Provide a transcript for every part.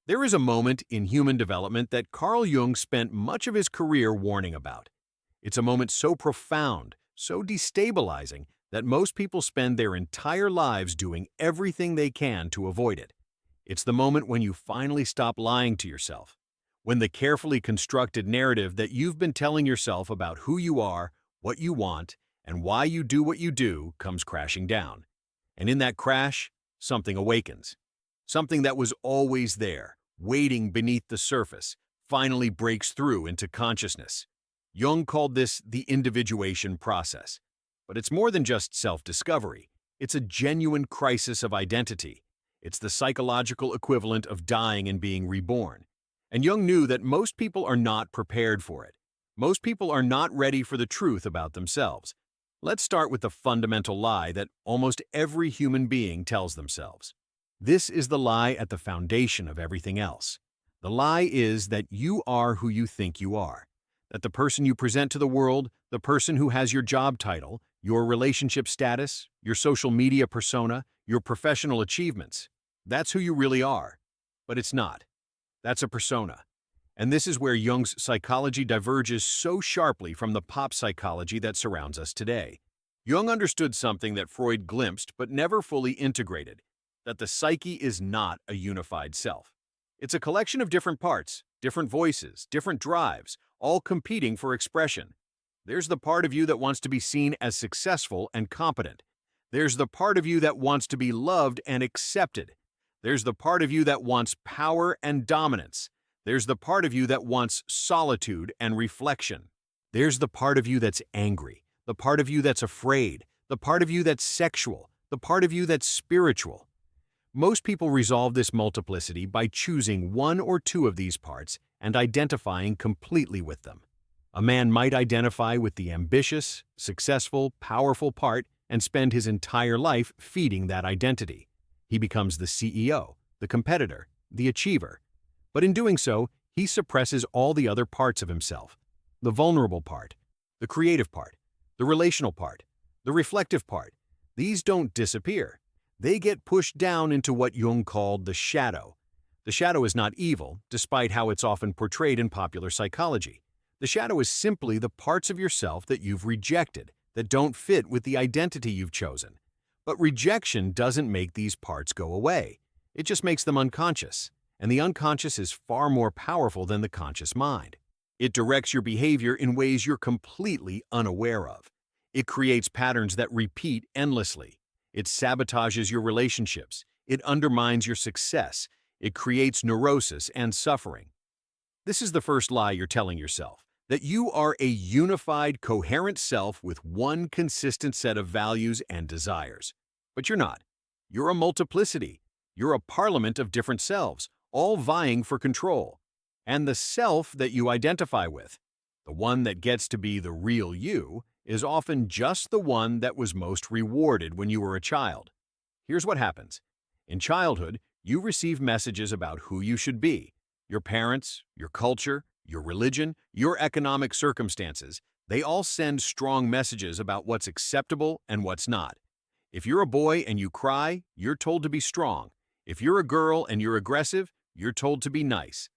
There is a moment in human development that Carl Jung spent much of his career warning about. It's a moment so profound, so destabilizing, that most people spend their entire lives doing everything they can to avoid it. It's the moment when you finally stop lying to yourself, when the carefully constructed narrative that you've been telling yourself about who you are, what you want, and why you do what you do comes crashing down. And in that crash, something awakens. Something that was always there, waiting beneath the surface, finally breaks through into consciousness. Jung called this the individuation process. But it's more than just self-discovery. It's a genuine crisis of identity. It's the psychological equivalent of dying and being reborn. And Jung knew that most people are not prepared for it. Most people are not ready for the truth about themselves. Let's start with the fundamental lie that almost every human being tells themselves. This is the lie at the foundation of everything else. The lie is that you are who you think you are, that the person you present to the world, the person who has your job title, your relationship status, your social media persona, your professional achievements, that's who you really are. But it's not. That's a persona. And this is where Jung's psychology diverges so sharply from the pop psychology that surrounds us today. Jung understood something that Freud glimpsed but never fully integrated, that the psyche is not a unified self. It's a collection of different parts, different voices, different drives, all competing for expression. There's the part of you that wants to be seen as successful and competent. There's the part of you that wants to be loved and accepted. There's the part of you that wants power and dominance. There's the part of you that wants solitude and reflection. There's the part of you that's angry, the part of you that's afraid, the part of you that's sexual, the part of you that's spiritual. Most people resolve this multiplicity by choosing one or two of these parts and identifying completely with them. A man might identify with the ambitious, successful, powerful part and spend his entire life feeding that identity. He becomes the CEO, the competitor, the achiever. But in doing so, he suppresses all the other parts of himself. The vulnerable part, the creative part, the relational part, the reflective part. These don't disappear. They get pushed down into what Jung called the shadow. The shadow is not evil, despite how it's often portrayed in popular psychology. The shadow is simply the parts of yourself that you've rejected, that don't fit with the identity you've chosen. But rejection doesn't make these parts go away. It just makes them unconscious. And the unconscious is far more powerful than the conscious mind. It directs your behavior in ways you're completely unaware of. It creates patterns that repeat endlessly. It sabotages your relationships. It undermines your success. It creates neurosis and suffering. This is the first lie you're telling yourself, that you are a unified, coherent self with one consistent set of values and desires. But you're not. You're a multiplicity. You're a parliament of different selves, all vying for control. And the self that you identify with, the one that gets to be the real you, is often just the one that was most rewarded when you were a child. Here's what happens. In childhood, you receive messages about who you should be. Your parents, your culture, your religion, your economic circumstances, they all send strong messages about what's acceptable and what's not. If you're a boy and you cry, you're told to be strong. If you're a girl and you're aggressive, you're told to be nice.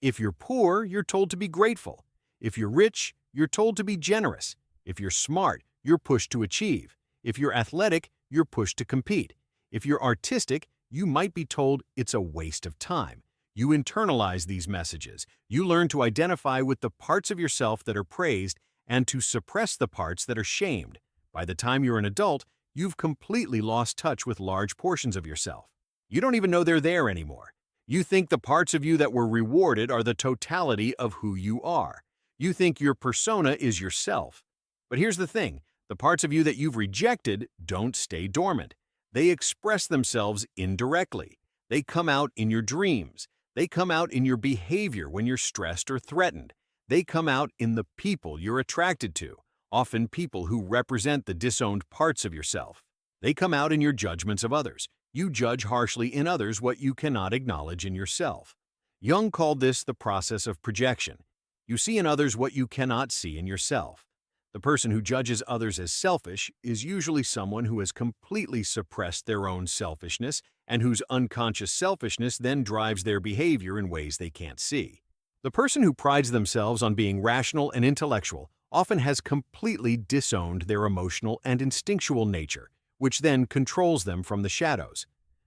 If you're poor, you're told to be grateful. If you're rich, you're told to be generous. If you're smart, you're pushed to achieve. If you're athletic, you're pushed to compete. If you're artistic, you might be told it's a waste of time. You internalize these messages. You learn to identify with the parts of yourself that are praised and to suppress the parts that are shamed. By the time you're an adult, you've completely lost touch with large portions of yourself. You don't even know they're there anymore. You think the parts of you that were rewarded are the totality of who you are. You think your persona is yourself. But here's the thing, the parts of you that you've rejected don't stay dormant. They express themselves indirectly. They come out in your dreams. They come out in your behavior when you're stressed or threatened. They come out in the people you're attracted to, often people who represent the disowned parts of yourself. They come out in your judgments of others. You judge harshly in others what you cannot acknowledge in yourself. Jung called this the process of projection. You see in others what you cannot see in yourself. The person who judges others as selfish is usually someone who has completely suppressed their own selfishness and whose unconscious selfishness then drives their behavior in ways they can't see. The person who prides themselves on being rational and intellectual often has completely disowned their emotional and instinctual nature, which then controls them from the shadows.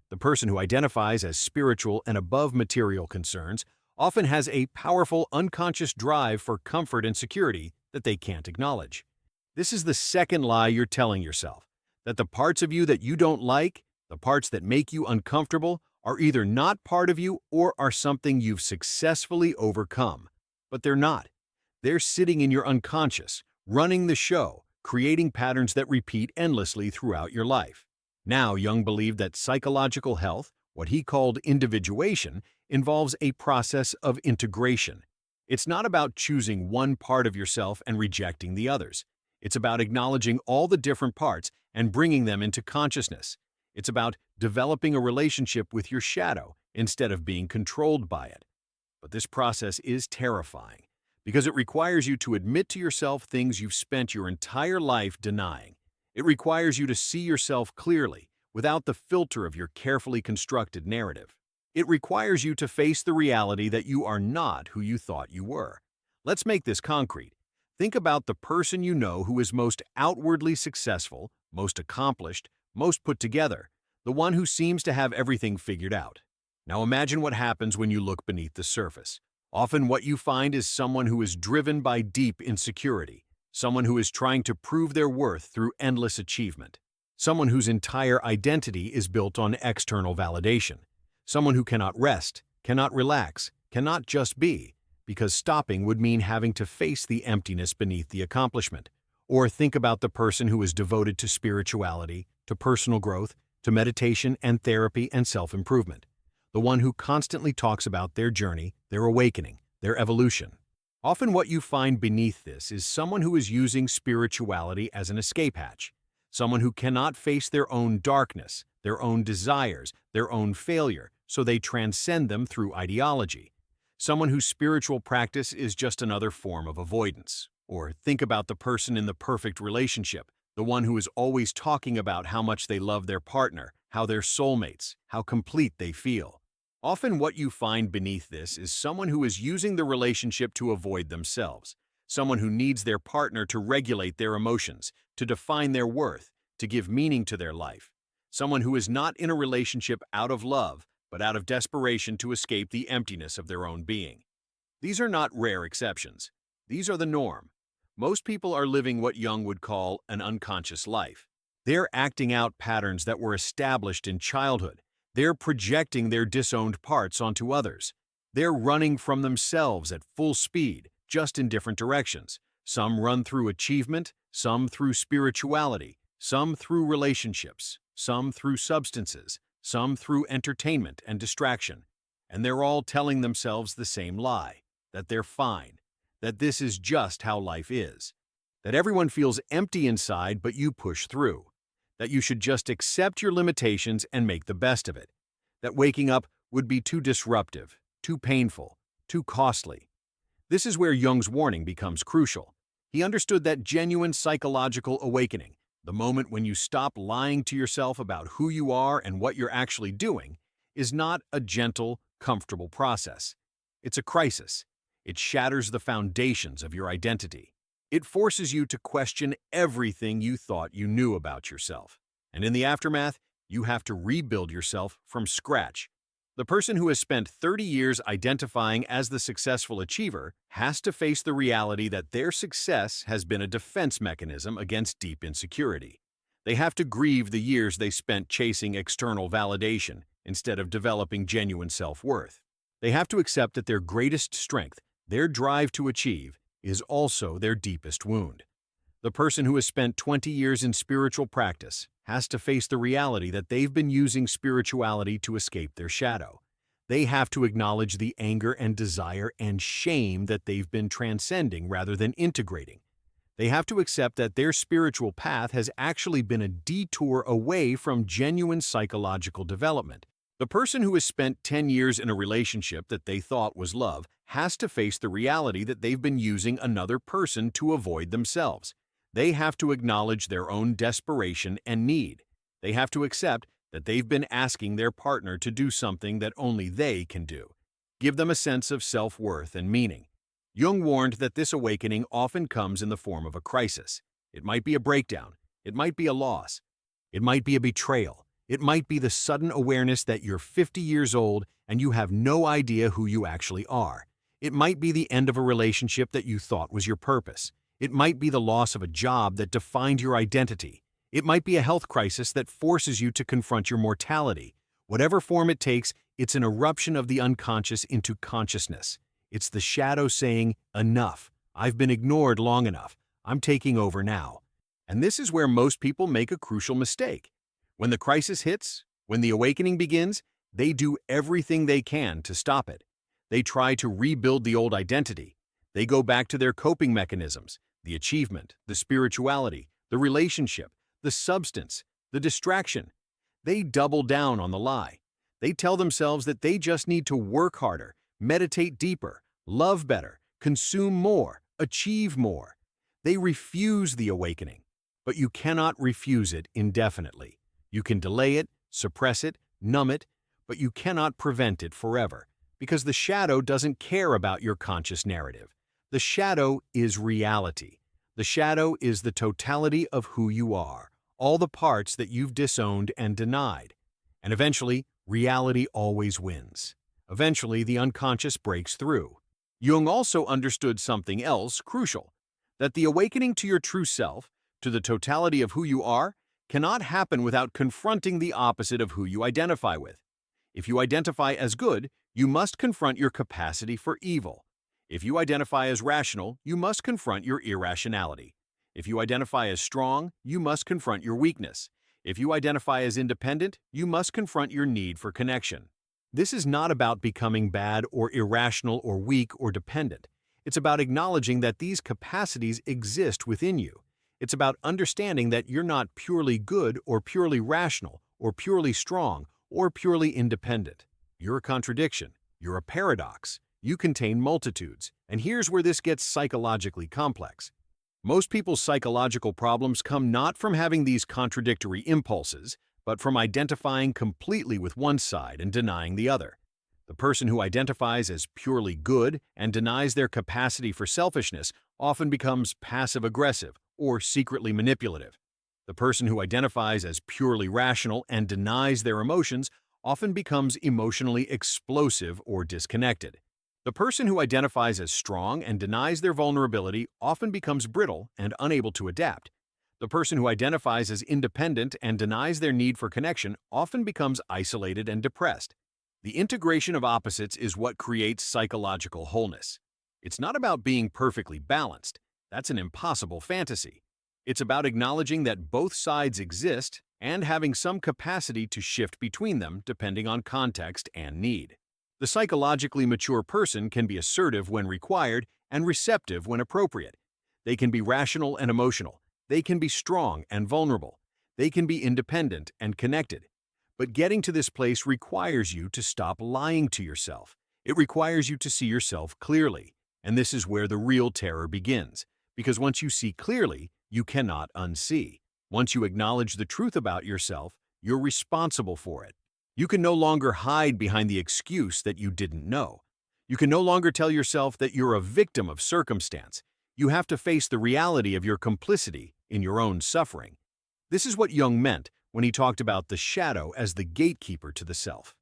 The person who identifies as spiritual and above material concerns often has a powerful unconscious drive for comfort and security that they can't acknowledge. This is the second lie you're telling yourself, that the parts of you that you don't like, the parts that make you uncomfortable, are either not part of you or are something you've successfully overcome. But they're not. They're sitting in your unconscious, running the show, creating patterns that repeat endlessly throughout your life. Now, Jung believed that psychological health, what he called individuation, involves a process of integration. It's not about choosing one part of yourself and rejecting the others. It's about acknowledging all the different parts and bringing them into consciousness. It's about developing a relationship with your shadow instead of being controlled by it. But this process is terrifying because it requires you to admit to yourself things you've spent your entire life denying. It requires you to see yourself clearly, without the filter of your carefully constructed narrative. It requires you to face the reality that you are not who you thought you were. Let's make this concrete. Think about the person you know who is most outwardly successful, most accomplished, most put together, the one who seems to have everything figured out. Now imagine what happens when you look beneath the surface. Often what you find is someone who is driven by deep insecurity, someone who is trying to prove their worth through endless achievement, someone whose entire identity is built on external validation, someone who cannot rest, cannot relax, cannot just be, because stopping would mean having to face the emptiness beneath the accomplishment. Or think about the person who is devoted to spirituality, to personal growth, to meditation and therapy and self-improvement. The one who constantly talks about their journey, their awakening, their evolution. Often what you find beneath this is someone who is using spirituality as an escape hatch, someone who cannot face their own darkness, their own desires, their own failure, so they transcend them through ideology. Someone whose spiritual practice is just another form of avoidance. Or think about the person in the perfect relationship, the one who is always talking about how much they love their partner, how they're soulmates, how complete they feel. Often what you find beneath this is someone who is using the relationship to avoid themselves, someone who needs their partner to regulate their emotions, to define their worth, to give meaning to their life, someone who is not in a relationship out of love, but out of desperation to escape the emptiness of their own being. These are not rare exceptions. These are the norm. Most people are living what Jung would call an unconscious life. They're acting out patterns that were established in childhood. They're projecting their disowned parts onto others. They're running from themselves at full speed, just in different directions. Some run through achievement, some through spirituality, some through relationships, some through substances, some through entertainment and distraction. And they're all telling themselves the same lie, that they're fine, that this is just how life is, that everyone feels empty inside but you push through, that you should just accept your limitations and make the best of it, that waking up would be too disruptive, too painful, too costly. This is where Jung's warning becomes crucial. He understood that genuine psychological awakening, the moment when you stop lying to yourself about who you are and what you're actually doing, is not a gentle, comfortable process. It's a crisis. It shatters the foundations of your identity. It forces you to question everything you thought you knew about yourself. And in the aftermath, you have to rebuild yourself from scratch. The person who has spent 30 years identifying as the successful achiever has to face the reality that their success has been a defense mechanism against deep insecurity. They have to grieve the years they spent chasing external validation instead of developing genuine self-worth. They have to accept that their greatest strength, their drive to achieve, is also their deepest wound. The person who has spent 20 years in spiritual practice has to face the reality that they've been using spirituality to escape their shadow. They have to acknowledge the anger and desire and shame that they've been transcending rather than integrating. They have to accept that their spiritual path has actually been a detour away from genuine psychological development. The person who has spent 10 years in a relationship that they thought was love has to face the reality that they've been using another person to avoid themselves. They have to acknowledge their own desperation and need. They have to accept that they've been asking their partner to do something that only they can do. Give them a sense of self-worth and meaning. Jung warned that this awakening often comes in the form of a crisis. It might be a breakdown. It might be a loss. It might be a betrayal. It might be the sudden awareness that you're 50 years old and you have no idea who you actually are. It might be the end of a relationship that you thought was your purpose. It might be the loss of a job that defined your identity. It might be a health crisis that forces you to confront your mortality. Whatever form it takes, it's an eruption of the unconscious into consciousness. It's the shadow saying, "Enough. I've been ignored long enough. I'm taking over now." And this is where most people make a crucial mistake. When the crisis hits, when the awakening begins, they do everything they can to stop it. They try to rebuild the old identity. They go back to their coping mechanisms, the achievement, the spirituality, the relationship, the substance, the distraction. They double down on the lie. They tell themselves that they just need to work harder, meditate deeper, love better, consume more, achieve more. They refuse the awakening. But you cannot refuse it indefinitely. You can delay it, suppress it, numb it, but you cannot prevent it forever, because the shadow doesn't care about your conscious narrative. The shadow is reality. The shadow is the totality of who you are, all the parts that you've disowned and denied. And eventually, reality always wins. Eventually, the unconscious breaks through. Jung also understood something else crucial, that the awakening to your true self, to the totality of who you are, cannot happen without confronting the opposite of who you identify with. If you identify as good, you must confront your capacity for evil. If you identify as rational, you must confront your irrationality. If you identify as strong, you must confront your weakness. If you identify as independent, you must confront your need for connection. This is not about becoming bad or irrational or weak or dependent. It's about acknowledging that these capacities exist within you. It's about understanding that you're not purely good or purely rational or purely strong or purely independent. You're a contradiction. You're a paradox. You contain multitudes. And here's where this gets psychologically complex. Most people's psychological problems come not from having these contradictory impulses, but from identifying completely with one side and denying the other. The person who identifies as purely good and denies their capacity for selfishness often becomes passive-aggressive or secretly manipulative. The person who identifies as purely rational and denies their emotions often becomes emotionally explosive or disconnected. The person who identifies as strong and denies their vulnerability often becomes brittle and unable to adapt. The person who identifies as independent and denies their need for connection often becomes isolated and depressed. The integration of opposites is what creates psychological wholeness. It's not about being perfectly balanced. That's an impossible fantasy. It's about acknowledging that both sides exist and having some capacity to shift between them depending on context and need. The psychologically mature person can be assertive when required and receptive when appropriate. They can be rational and emotional. They can be strong and vulnerable. They can be independent and connected. But getting to this place requires you to stop lying to yourself. It requires you to see yourself clearly. And this is where the real terror begins. Because once you see clearly, you cannot unsee. Once you acknowledge the truth about yourself, you're responsible for it. You can no longer hide behind the excuse that you didn't know. You can no longer tell yourself that you're a victim of circumstance. You have to face the reality of your complicity in your own suffering. This is what Jung meant when he talked about the shadow as the gatekeeper to the self.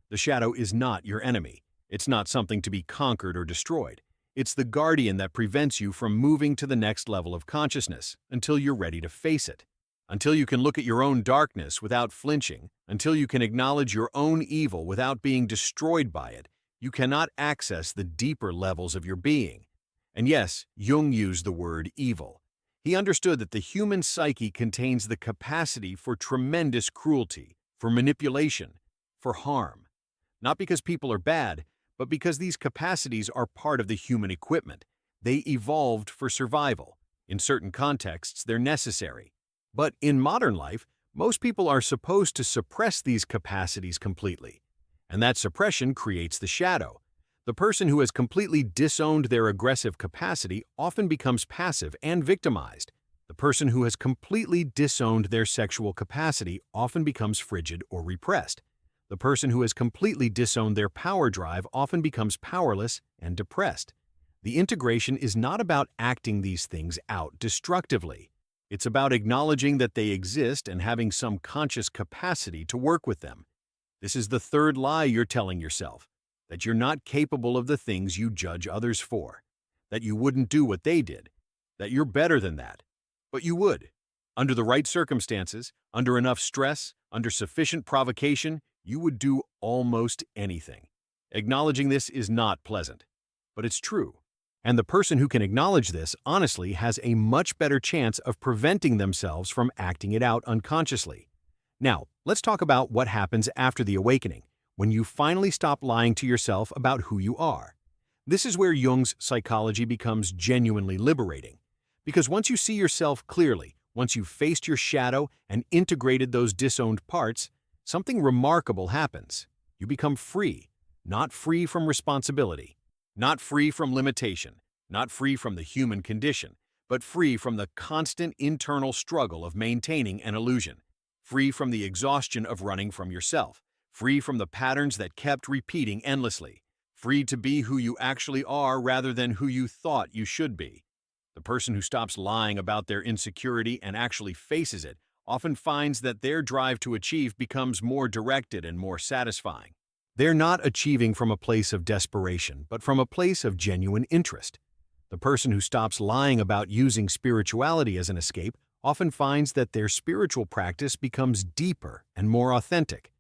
The shadow is not your enemy. It's not something to be conquered or destroyed. It's the guardian that prevents you from moving to the next level of consciousness until you're ready to face it. Until you can look at your own darkness without flinching, until you can acknowledge your own evil without being destroyed by it, you cannot access the deeper levels of your being. And yes, Jung used the word evil. He understood that the human psyche contains the capacity for tremendous cruelty, for manipulation, for harm. Not because people are bad, but because these capacities are part of the human equipment. They evolved for survival. In certain contexts, they're necessary. But in modern life, most people are supposed to suppress these capacities completely. And that suppression creates the shadow. The person who has completely disowned their aggressive capacity often becomes passive and victimized. The person who has completely disowned their sexual capacity often becomes frigid or repressed. The person who has completely disowned their power drive often becomes powerless and depressed. The integration is not about acting these things out destructively. It's about acknowledging that they exist and having some conscious capacity to work with them. This is the third lie you're telling yourself, that you're not capable of the things you judge others for, that you wouldn't do what they did, that you're better than that. But you would. Under the right circumstances, under enough stress, under sufficient provocation, you would do almost anything. Acknowledging this is not pleasant, but it's true. And the person who can acknowledge this honestly has a much better chance of preventing themselves from acting it out unconsciously. Now, let's talk about what happens after the awakening, when you finally stop lying to yourself about who you are. This is where Jung's psychology becomes genuinely liberating. Because once you see yourself clearly, once you've faced your shadow and integrated those disowned parts, something remarkable happens. You become free, not free from responsibility, not free from limitation, not free from the human condition, but free from the constant internal struggle of maintaining an illusion, free from the exhaustion of running from yourself, free from the patterns that kept repeating endlessly, free to be who you actually are rather than who you thought you should be. The person who stops lying about their insecurity and actually faces it often finds that their drive to achieve becomes more directed and more satisfying. They're not achieving from a place of desperation, but from a place of genuine interest. The person who stops lying about using spirituality as an escape often finds that their spiritual practice becomes deeper and more authentic.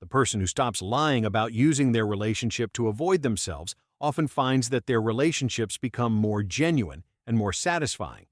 The person who stops lying about using their relationship to avoid themselves often finds that their relationships become more genuine and more satisfying.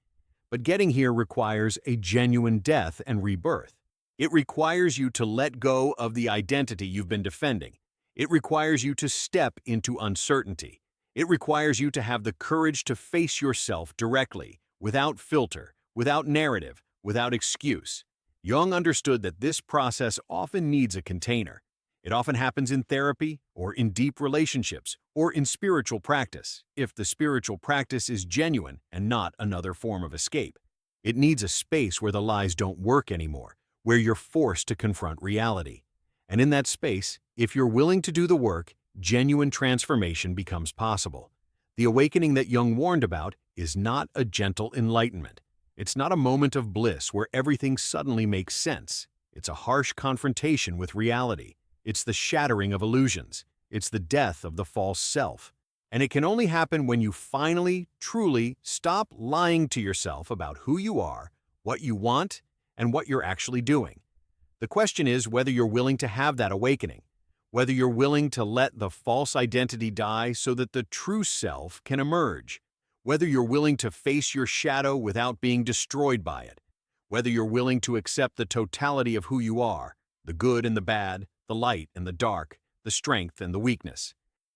But getting here requires a genuine death and rebirth. It requires you to let go of the identity you've been defending. It requires you to step into uncertainty. It requires you to have the courage to face yourself directly, without filter, without narrative, without excuse. Jung understood that this process often needs a container. It often happens in therapy, or in deep relationships, or in spiritual practice, if the spiritual practice is genuine and not another form of escape. It needs a space where the lies don't work anymore, where you're forced to confront reality. And in that space, if you're willing to do the work, genuine transformation becomes possible. The awakening that Jung warned about is not a gentle enlightenment. It's not a moment of bliss where everything suddenly makes sense. It's a harsh confrontation with reality. It's the shattering of illusions. It's the death of the false self. And it can only happen when you finally, truly stop lying to yourself about who you are, what you want, and what you're actually doing. The question is whether you're willing to have that awakening, whether you're willing to let the false identity die so that the true self can emerge, whether you're willing to face your shadow without being destroyed by it, whether you're willing to accept the totality of who you are, the good and the bad, the light and the dark, the strength and the weakness.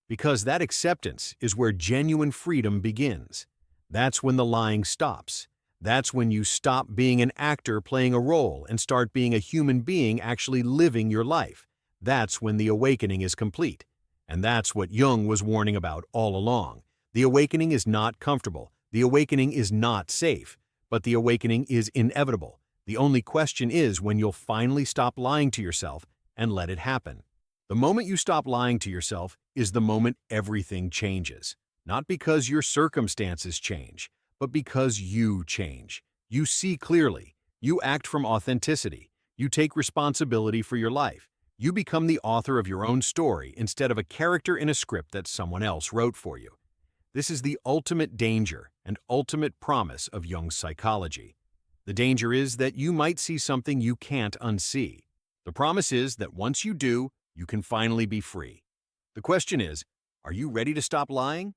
Because that acceptance is where genuine freedom begins. That's when the lying stops. That's when you stop being an actor playing a role and start being a human being actually living your life. That's when the awakening is complete. And that's what Jung was warning about all along. The awakening is not comfortable. The awakening is not safe. But the awakening is inevitable. The only question is when you'll finally stop lying to yourself and let it happen. The moment you stop lying to yourself is the moment everything changes. Not because your circumstances change, but because you change. You see clearly. You act from authenticity. You take responsibility for your life. You become the author of your own story instead of a character in a script that someone else wrote for you. This is the ultimate danger and ultimate promise of Jung's psychology. The danger is that you might see something you can't unsee. The promise is that once you do, you can finally be free. The question is, are you ready to stop lying?